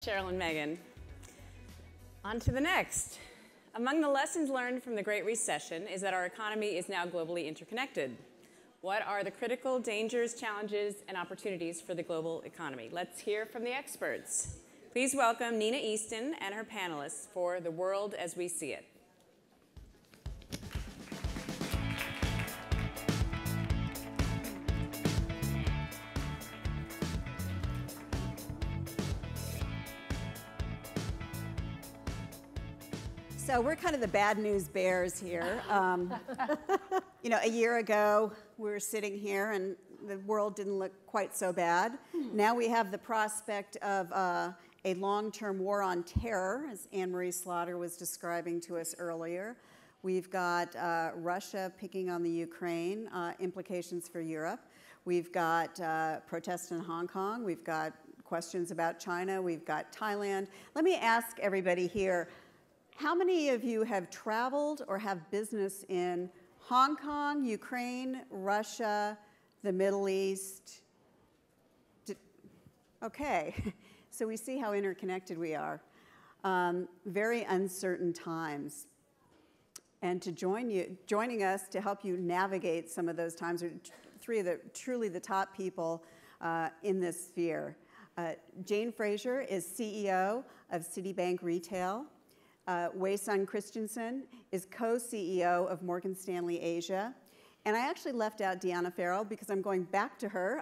Cheryl and Megan. On to the next. Among the lessons learned from the Great Recession is that our economy is now globally interconnected. What are the critical dangers, challenges, and opportunities for the global economy? Let's hear from the experts. Please welcome Nina Easton and her panelists for The World as We See It. So we're kind of the bad news bears here. A year ago, we were sitting here and the world didn't look quite so bad. Now we have the prospect of a long-term war on terror, as Anne-Marie Slaughter was describing to us earlier. We've got Russia picking on the Ukraine, implications for Europe. We've got protests in Hong Kong. We've got questions about China. We've got Thailand. Let me ask everybody here, how many of you have traveled or have business in Hong Kong, Ukraine, Russia, the Middle East? Okay, so we see how interconnected we are. Very uncertain times. And to joining us to help you navigate some of those times are three of the truly the top people in this sphere. Jane Fraser is CEO of Citibank Retail. Wei-Sun Christianson is co-CEO of Morgan Stanley Asia. And I actually left out Deanna Farrell because I'm going back to her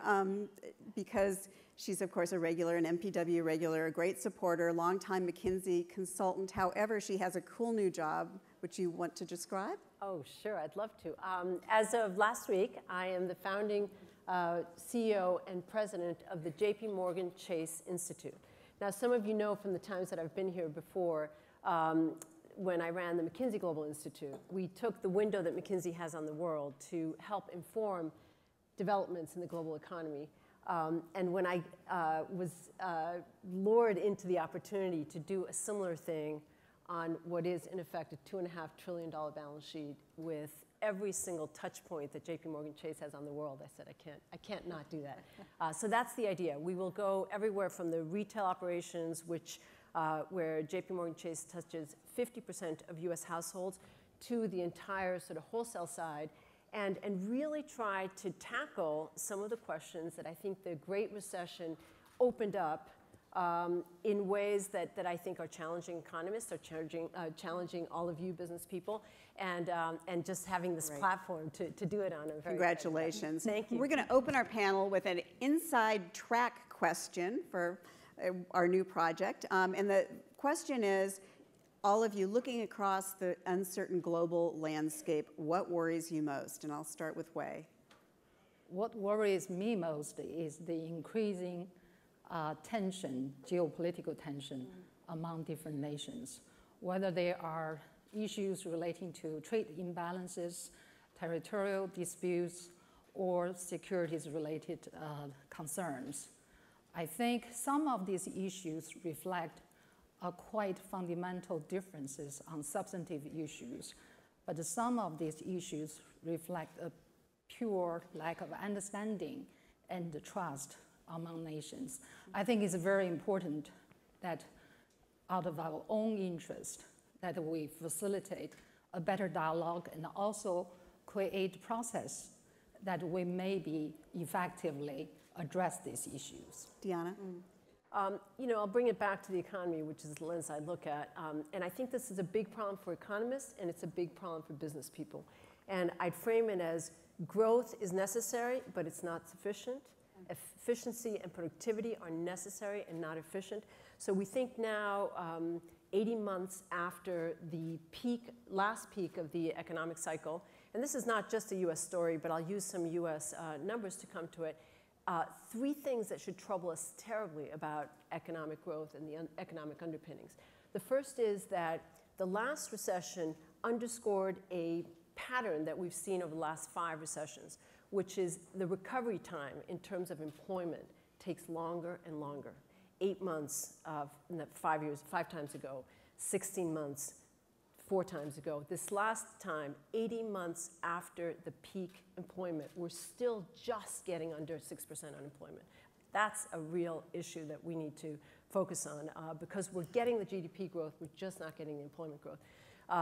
because she's, of course, a regular, an MPW regular, a great supporter, longtime McKinsey consultant. However, she has a cool new job, which you want to describe? Oh, sure, I'd love to. As of last week, I am the founding CEO and president of the JPMorgan Chase Institute. Now, some of you know from the times that I've been here before, when I ran the McKinsey Global Institute, we took the window that McKinsey has on the world to help inform developments in the global economy. And when I was lured into the opportunity to do a similar thing on what is, in effect, a $2.5 trillion balance sheet with every single touch point that JPMorgan Chase has on the world, I said, I can't not do that. So that's the idea. We will go everywhere from the retail operations, where JPMorgan Chase touches 50% of US households, to the entire sort of wholesale side, and really try to tackle some of the questions that I think the Great Recession opened up in ways that I think are challenging economists, are challenging all of you business people, and just having this platform to do it on. I'm very Congratulations. Thank you. We're going to open our panel with an inside track question for our new project. And the question is, all of you looking across the uncertain global landscape, what worries you most? And I'll start with Wei. What worries me most is the increasing tension, geopolitical tension among different nations, whether there are issues relating to trade imbalances, territorial disputes, or securities-related concerns. I think some of these issues reflect quite fundamental differences on substantive issues, but some of these issues reflect a pure lack of understanding and trust among nations. I think it's very important that out of our own interest that we facilitate a better dialogue and also create a process that we maybe effectively address these issues. Deanna? I'll bring it back to the economy, which is the lens I look at. And I think this is a big problem for economists, and it's a big problem for business people. And I'd frame it as growth is necessary, but it's not sufficient. Efficiency and productivity are necessary and not efficient. So we think now, 80 months after the last peak of the economic cycle, and this is not just a US story, but I'll use some US numbers to come to it, three things that should trouble us terribly about economic growth and the economic underpinnings. The first is that the last recession underscored a pattern that we've seen over the last 5 recessions, which is the recovery time in terms of employment takes longer and longer. 8 months 5 times ago, 16 months 4 times ago. This last time, 80 months after the peak employment, we're still just getting under 6% unemployment. That's a real issue that we need to focus on because we're getting the GDP growth, we're just not getting the employment growth.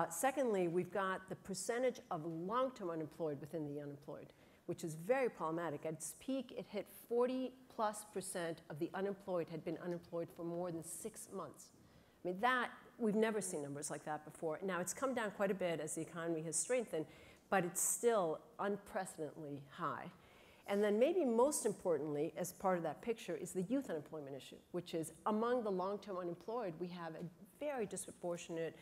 Secondly, we've got the percentage of long-term unemployed within the unemployed, which is very problematic. At its peak, it hit 40+% of the unemployed had been unemployed for more than 6 months. I mean, we've never seen numbers like that before. Now, it's come down quite a bit as the economy has strengthened, but it's still unprecedentedly high. And then maybe most importantly, as part of that picture, is the youth unemployment issue, which is among the long-term unemployed, we have a very disproportionate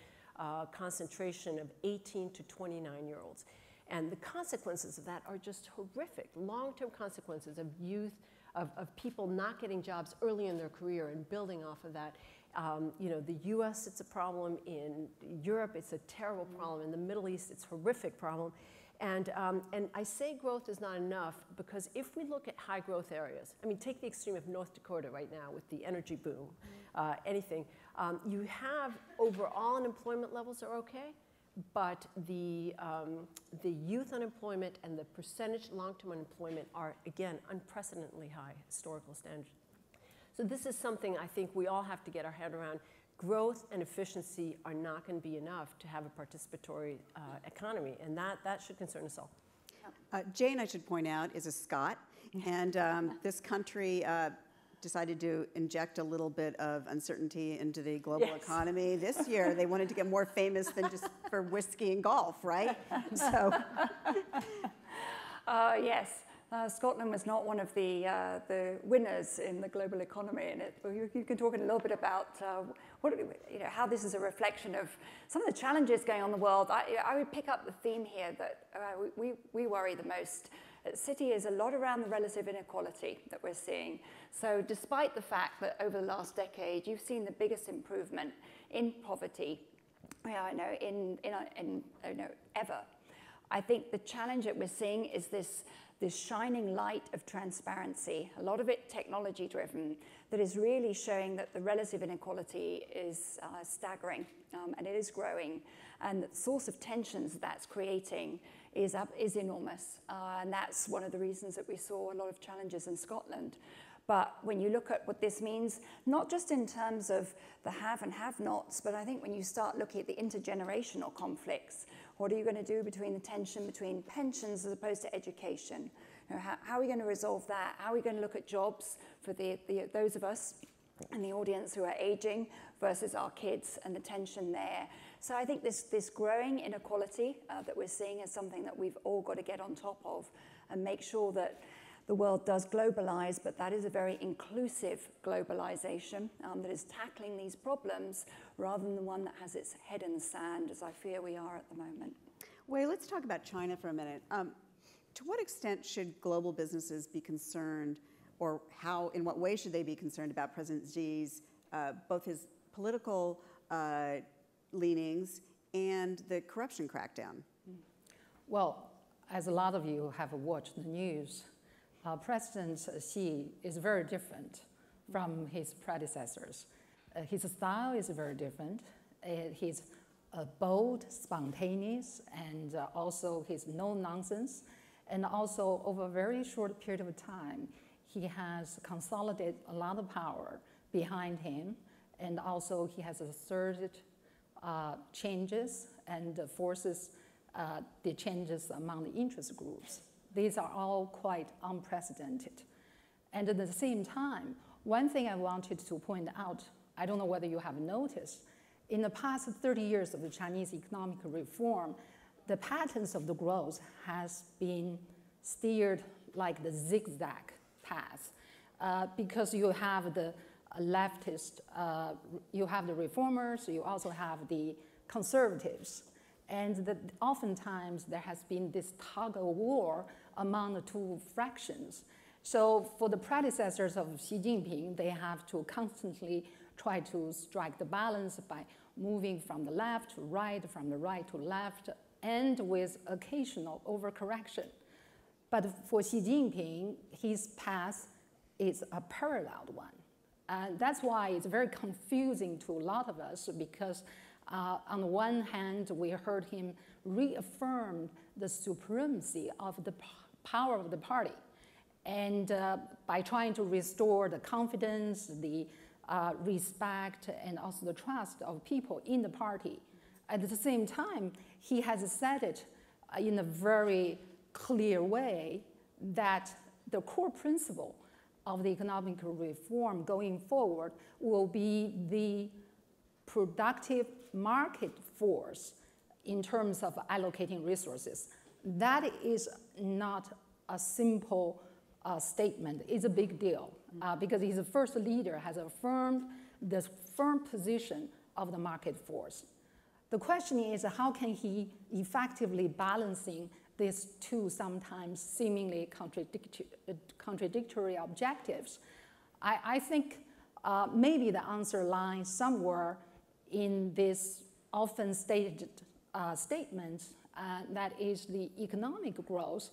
concentration of 18 to 29-year-olds. And the consequences of that are just horrific. Long-term consequences of youth, of people not getting jobs early in their career and building off of that. You know, the US, it's a problem. In Europe, it's a terrible problem. In the Middle East, it's a horrific problem. And I say growth is not enough because if we look at high growth areas, I mean, take the extreme of North Dakota right now with the energy boom, anything. You have overall unemployment levels are okay, but the youth unemployment and the percentage long-term unemployment are, again, unprecedentedly high, historical standards. So this is something I think we all have to get our head around. Growth and efficiency are not going to be enough to have a participatory economy, and that should concern us all. Jane, I should point out, is a Scot, and this country decided to inject a little bit of uncertainty into the global economy. This year, they wanted to get more famous than just for whiskey and golf, right? So, yes. Scotland was not one of the winners in the global economy, and you can talk a little bit about how this is a reflection of some of the challenges going on in the world. I would pick up the theme here that we worry the most at Citi is a lot around the relative inequality that we're seeing. So despite the fact that over the last decade you've seen the biggest improvement in poverty, ever, I think the challenge that we're seeing is this shining light of transparency, a lot of it technology driven, that is really showing that the relative inequality is staggering and it is growing, and the source of tensions that's creating is enormous, and that's one of the reasons that we saw a lot of challenges in Scotland. But when you look at what this means, not just in terms of the have and have-nots, but I think when you start looking at the intergenerational conflicts, what are you going to do between the tension between pensions as opposed to education? You know, how are we going to resolve that? How are we going to look at jobs for those of us in the audience who are aging versus our kids and the tension there? So I think this growing inequality that we're seeing is something that we've all got to get on top of and make sure that the world does globalize, but that is a very inclusive globalization that is tackling these problems rather than the one that has its head in the sand, as I fear we are at the moment. Wei, let's talk about China for a minute. To what extent should global businesses be concerned, or in what way should they be concerned about President Xi's, both his political leanings and the corruption crackdown? Well, as a lot of you have watched the news, President Xi is very different from his predecessors. His style is very different. He's bold, spontaneous, and also he's no nonsense. And also, over a very short period of time, he has consolidated a lot of power behind him, and also he has asserted changes and forces the changes among the interest groups. These are all quite unprecedented. And at the same time, one thing I wanted to point out, I don't know whether you have noticed, in the past 30 years of the Chinese economic reform, the patterns of the growth has been steered like the zigzag path because you have the leftist, you have the reformers, you also have the conservatives. And that oftentimes there has been this tug of war among the two fractions. So for the predecessors of Xi Jinping, they have to constantly try to strike the balance by moving from the left to right, from the right to left, and with occasional overcorrection. But for Xi Jinping, his path is a parallel one. And that's why it's very confusing to a lot of us, because on the one hand, we heard him reaffirm the supremacy of the power of the party. And by trying to restore the confidence, the respect and also the trust of people in the party. At the same time, he has said it in a very clear way that the core principle of the economic reform going forward will be the productive market force in terms of allocating resources. That is not a simple statement. It's a big deal because he's the first leader has affirmed the firm position of the market force. The question is, how can he effectively balancing these two sometimes seemingly contradictory objectives? I think maybe the answer lies somewhere in this often stated statement that is the economic growth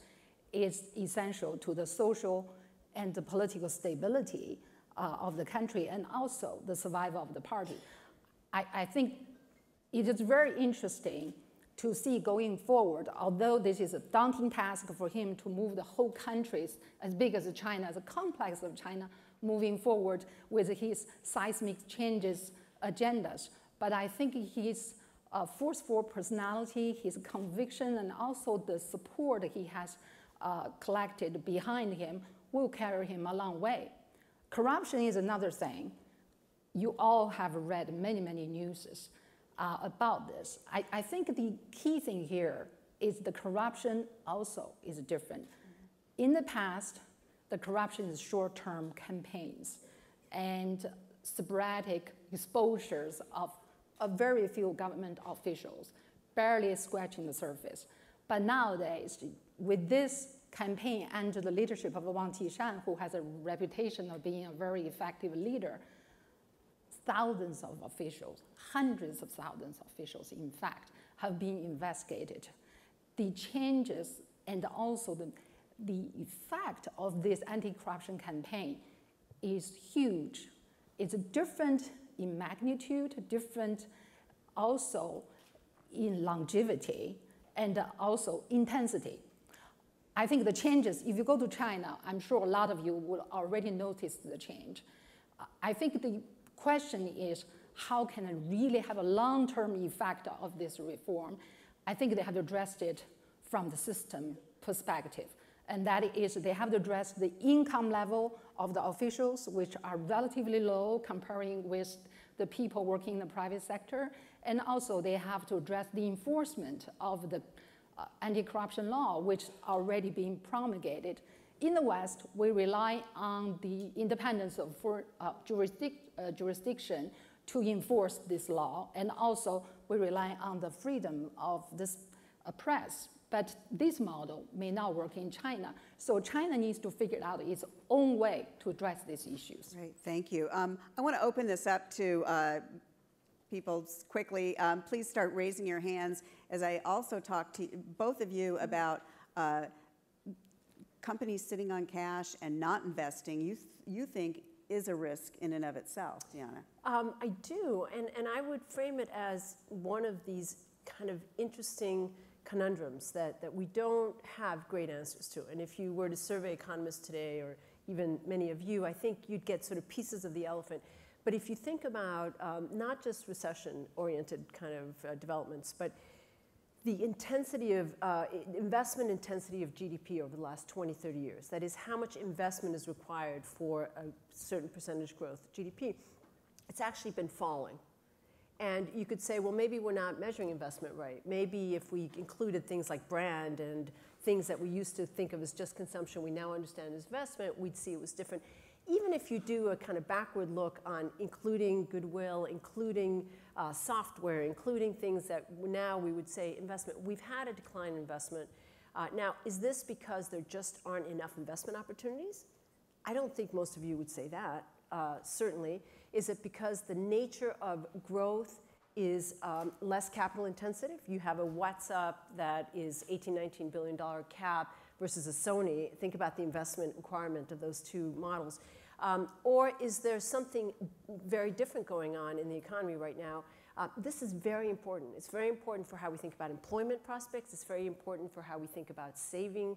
is essential to the social and the political stability of the country and also the survival of the party. I think it is very interesting to see going forward, although this is a daunting task for him to move the whole countries as big as China, as a complex of China, moving forward with his seismic changes agendas. But I think his forceful personality, his conviction, and also the support he has collected behind him will carry him a long way. Corruption is another thing. You all have read many, many news about this. I think the key thing here is the corruption also is different. In the past, the corruption is short-term campaigns and sporadic exposures of very few government officials, barely scratching the surface. But nowadays, with this campaign under the leadership of Wang Qishan, who has a reputation of being a very effective leader, thousands of officials, hundreds of thousands of officials, in fact, have been investigated. The changes and also the effect of this anti-corruption campaign is huge. It's different in magnitude, different also in longevity, and also intensity. I think the changes, if you go to China, I'm sure a lot of you will already notice the change. I think the question is, how can I really have a long-term effect of this reform? I think they have addressed it from the system perspective. And that is, they have to address the income level of the officials, which are relatively low comparing with the people working in the private sector. And also, they have to address the enforcement of the anti-corruption law, which already been promulgated. In the West, we rely on the independence of jurisdiction to enforce this law, and also we rely on the freedom of this press. But this model may not work in China. So China needs to figure out its own way to address these issues. Great, thank you. I want to open this up to people quickly. Please start raising your hands as I also talk to both of you about companies sitting on cash and not investing. You think is a risk in and of itself, Deanna? I do, and I would frame it as one of these kind of interesting conundrums that we don't have great answers to. And if you were to survey economists today, or even many of you, I think you'd get sort of pieces of the elephant. But if you think about not just recession-oriented kind of developments, but the intensity of, investment intensity of GDP over the last 20, 30 years, that is how much investment is required for a certain percentage growth of GDP, it's actually been falling. And you could say, well, maybe we're not measuring investment right. Maybe if we included things like brand and things that we used to think of as just consumption, we now understand as investment, we'd see it was different. Even if you do a kind of backward look on including goodwill, including software, including things that now we would say investment, we've had a decline in investment. Now, is this because there just aren't enough investment opportunities? I don't think most of you would say that, certainly. Is it because the nature of growth is less capital intensive? You have a WhatsApp that is $18, $19 billion cap versus a Sony. Think about the investment requirement of those two models. Or is there something very different going on in the economy right now? This is very important. It's very important for how we think about employment prospects. It's very important for how we think about saving,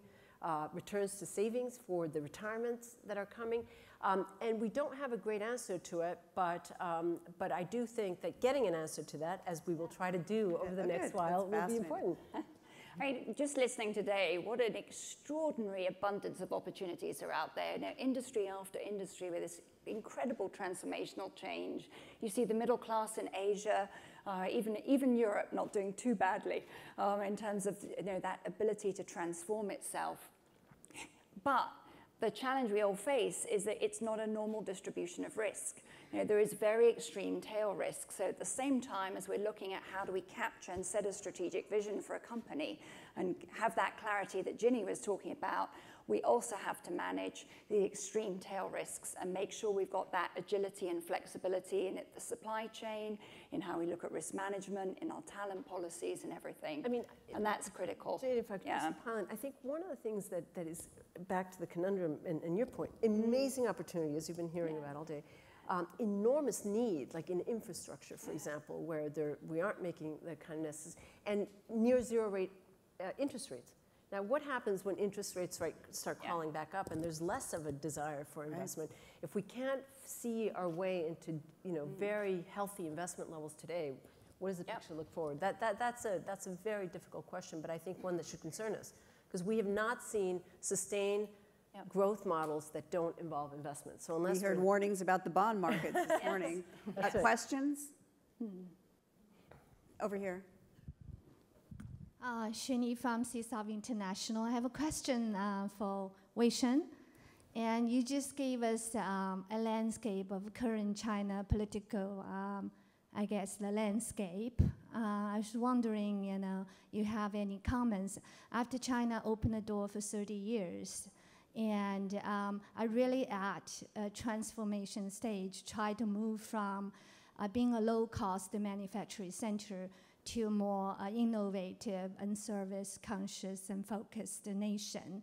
returns to savings for the retirements that are coming. And we don't have a great answer to it, but I do think that getting an answer to that, as we will try to do over the next while, will be important. I mean, just listening today, what an extraordinary abundance of opportunities are out there. You know, industry after industry with this incredible transformational change. You see the middle class in Asia, even Europe not doing too badly in terms of that ability to transform itself. But the challenge we all face is that it's not a normal distribution of risk. There is very extreme tail risk. So at the same time as we're looking at how do we capture and set a strategic vision for a company and have that clarity that Ginny was talking about, we also have to manage the extreme tail risks and make sure we've got that agility and flexibility in the supply chain, in how we look at risk management, in our talent policies and everything. I mean, and that's critical. Jane, if I could just pile in, I think one of the things that is, back to the conundrum and your point, amazing opportunity, as you've been hearing about all day, enormous need, like in infrastructure, for example, where we aren't making the kind of necessary, and near zero rate interest rates. Now, what happens when interest rates start crawling back up and there's less of a desire for investment? If we can't see our way into very healthy investment levels today, what does the picture look forward? That's a very difficult question, but I think one that should concern us, because we have not seen sustained growth models that don't involve investment. So unless we heard warnings about the bond markets this morning. Questions? Over here. Shuni from CSOV International. I have a question for Wei Shen. And you just gave us a landscape of current China political, I guess, the landscape. I was wondering, you have any comments? After China opened the door for 30 years, and I really at a transformation stage, try to move from being a low-cost manufacturing center to a more innovative and service-conscious and focused nation.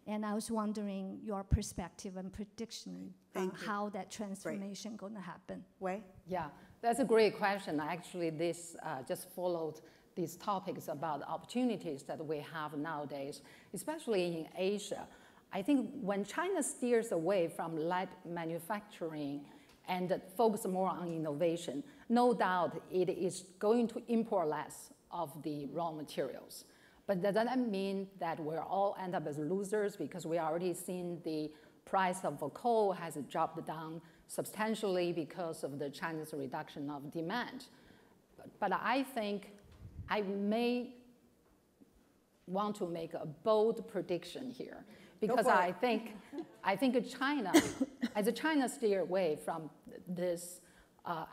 And I was wondering your perspective and prediction on how that transformation going to happen. Wei? Yeah, that's a great question. Actually, this just followed these topics about the opportunities that we have nowadays, especially in Asia. I think when China steers away from light manufacturing and focus more on innovation, no doubt it is going to import less of the raw materials. But that doesn't mean that we'll all end up as losers, because we already seen the price of coal has dropped down substantially because of the China's reduction of demand. But I think I may want to make a bold prediction here, because I think China, as China steer away from this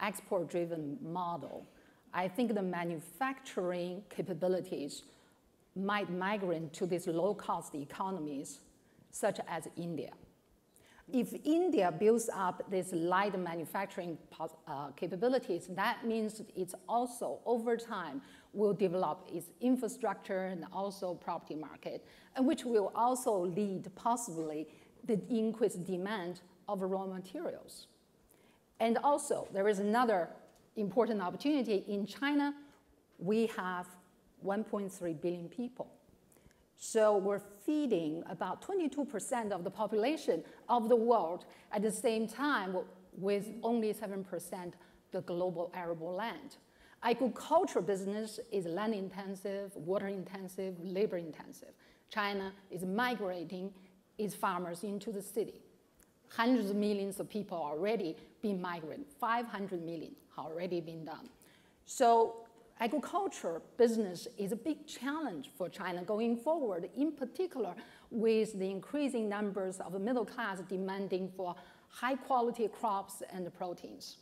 export-driven model, I think the manufacturing capabilities might migrate to these low-cost economies, such as India. If India builds up this light manufacturing capabilities, that means it's also, over time, will develop its infrastructure and also property market, and which will also lead possibly the increased demand of raw materials. And also, there is another important opportunity. In China, we have 1.3 billion people. So we're feeding about 22% of the population of the world at the same time with only 7% the global arable land. Agriculture business is land intensive, water intensive, labor intensive. China is migrating its farmers into the city. Hundreds of millions of people already been migrated. 500 million already been done. So agriculture business is a big challenge for China going forward, in particular with the increasing numbers of the middle class demanding for high quality crops and proteins.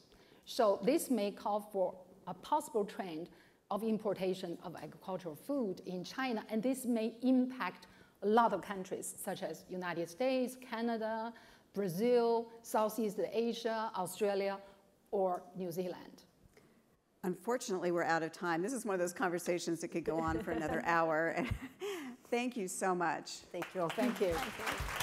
So this may call for a possible trend of importation of agricultural food in China, and this may impact a lot of countries such as United States, Canada, Brazil, Southeast Asia, Australia, or New Zealand. Unfortunately, we're out of time. This is one of those conversations that could go on for another hour. Thank you so much. Thank you all. Thank you. Thank you.